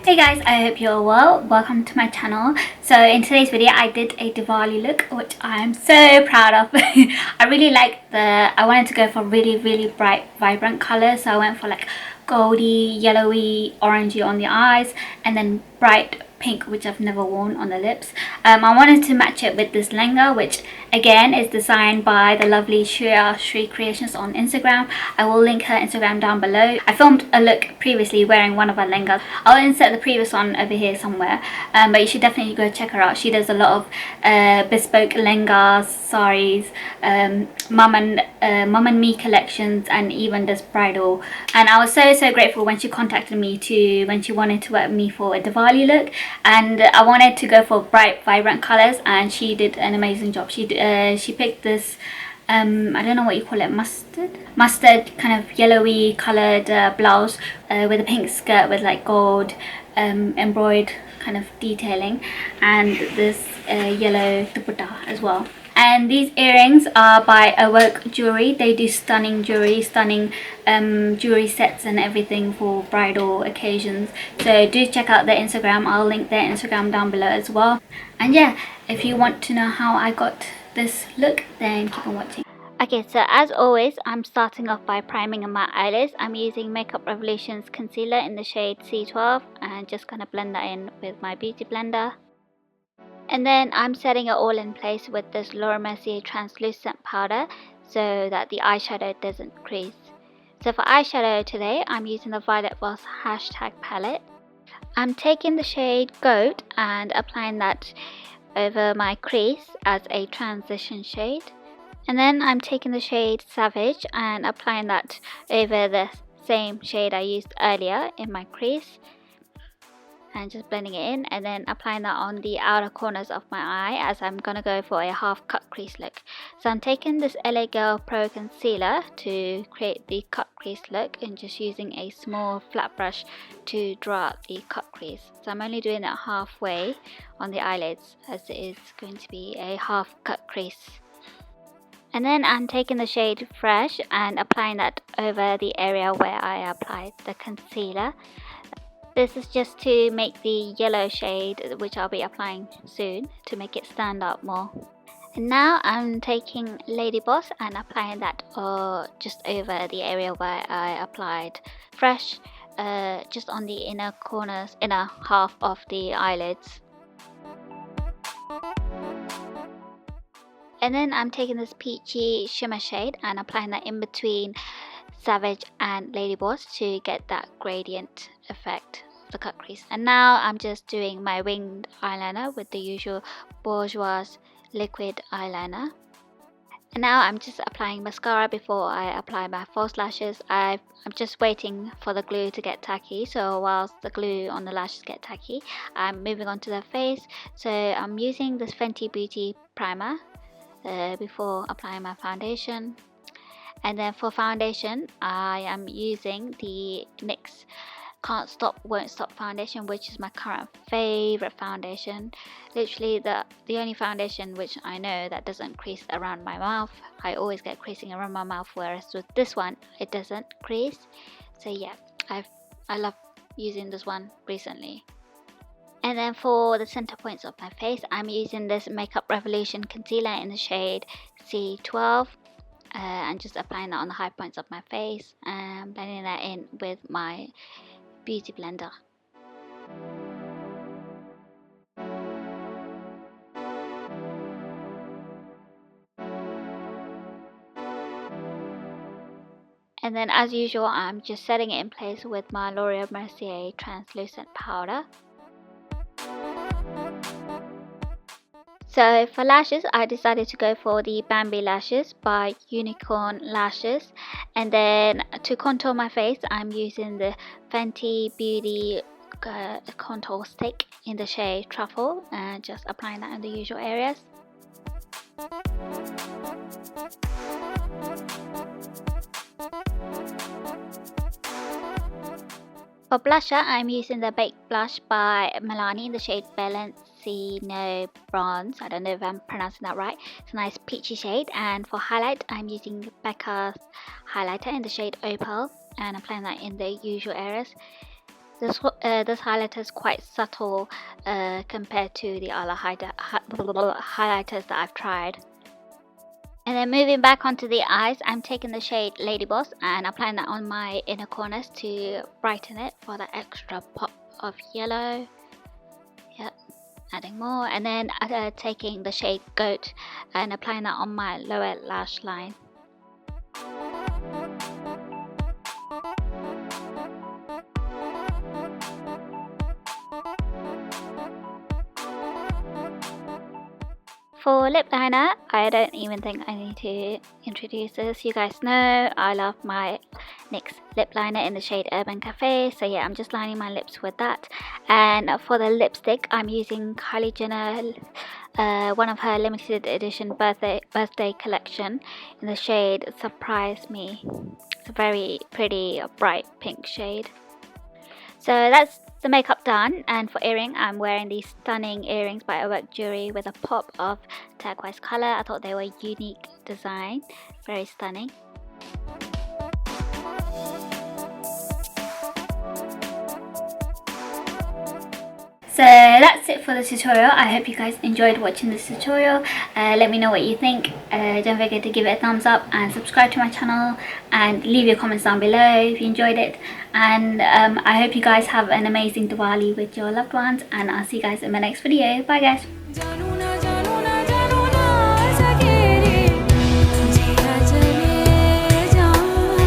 Hey guys, I hope you're well. Welcome to my channel. So in today's video I did a Diwali look which I'm so proud of. I really like I wanted to go for really bright vibrant colors, so I went for like goldy, yellowy, orangey on the eyes and then bright pink, which I've never worn, on the lips. I wanted to match it with this lehenga, which again is designed by the lovely Jiya Creations on Instagram. I will link her Instagram down below. I filmed a look previously wearing one of her lehengas. I'll insert the previous one over here somewhere, but you should definitely go check her out. She does a lot of bespoke lehengas, saris, mum and me collections, and even does bridal. And I was so grateful when she contacted me when she wanted to work with me for a Diwali look, and I wanted to go for bright vibrant colors, and she did an amazing job. She picked this I don't know what you call it, mustard kind of yellowy coloured blouse with a pink skirt with like gold embroidered kind of detailing, and this yellow dupatta as well. And these earrings are by Awoke Jewelry. They do stunning jewelry, stunning jewelry sets and everything for bridal occasions. So do check out their Instagram. I'll link their Instagram down below as well. And yeah, if you want to know how I got this look, then keep on watching. Okay, so as always, I'm starting off by priming on my eyelids. I'm using Makeup Revolution's concealer in the shade C12 and just gonna blend that in with my beauty blender. And then I'm setting it all in place with this MERCIER translucent powder so that the eyeshadow doesn't crease. So for eyeshadow today, I'm using the Violet VOSS hashtag palette. I'm taking the shade Goat and applying that over my crease as a transition shade. And then I'm taking the shade Savage and applying that over the same shade I used earlier in my crease, and just blending it in, and then applying that on the outer corners of my eye as I'm gonna go for a half cut crease look. So I'm taking this LA Girl Pro concealer to create the cut crease look and just using a small flat brush to draw out the cut crease. So I'm only doing it halfway on the eyelids as it is going to be a half cut crease. And then I'm taking the shade Fresh and applying that over the area where I applied the concealer. This is just to make the yellow shade, which I'll be applying soon, to make it stand out more. And now I'm taking Lady Boss and applying that just over the area where I applied Fresh, just on the inner half of the eyelids. And then I'm taking this peachy shimmer shade and applying that in between Savage and Lady Boss to get that gradient effect of the cut crease. And now I'm just doing my winged eyeliner with the usual Bourjois liquid eyeliner. And now I'm just applying mascara before I apply my false lashes. I'm just waiting for the glue to get tacky, so whilst the glue on the lashes get tacky, I'm moving on to the face. So I'm using this Fenty Beauty primer before applying my foundation. And then for foundation, I am using the NYX Can't Stop Won't Stop foundation, which is my current favorite foundation. Literally the only foundation which I know that doesn't crease around my mouth. I always get creasing around my mouth, whereas with this one it doesn't crease. So yeah, I love using this one recently. And then for the center points of my face, I'm using this Makeup Revolution concealer in the shade C12. And just applying that on the high points of my face and blending that in with my beauty blender. And then as usual, I'm just setting it in place with my L'Oreal Mercier translucent powder. So for lashes, I decided to go for the Bambi lashes by Unicorn Lashes. And then to contour my face, I'm using the Fenty Beauty contour stick in the shade Truffle and just applying that in the usual areas. For blusher, I'm using the Baked Blush by MILANI in the shade Bellissimo Bronze. I don't know if I'm pronouncing that right. It's a nice peachy shade. And for highlight, I'm using Becca's highlighter in the shade Opal and applying that in the usual areas. this highlighter is quite subtle compared to the other highlighters that I've tried. And then moving back onto the eyes, I'm taking the shade Lady Boss and applying that on my inner corners to brighten it for the extra pop of yellow. Yep, adding more, and then taking the shade Goat and applying that on my lower lash line. For lip liner, I don't even think I need to introduce this. You guys know I love my NYX lip liner in the shade Urban Cafe. So yeah, I'm just lining my lips with that. And for the lipstick, I'm using Kylie Jenner, one of her limited edition birthday collection in the shade Surprise Me. It's a very pretty bright pink shade. So that's the makeup done, and for earring, I'm wearing these stunning earrings by Work Jewelry with a pop of turquoise color. I thought they were unique design, very stunning. So that's it for the tutorial. I hope you guys enjoyed watching this tutorial. Let me know what you think. Don't forget to give it a thumbs up and subscribe to my channel, and leave your comments down below if you enjoyed it. And I hope you guys have an amazing Diwali with your loved ones, and I'll see you guys in my next video. Bye guys.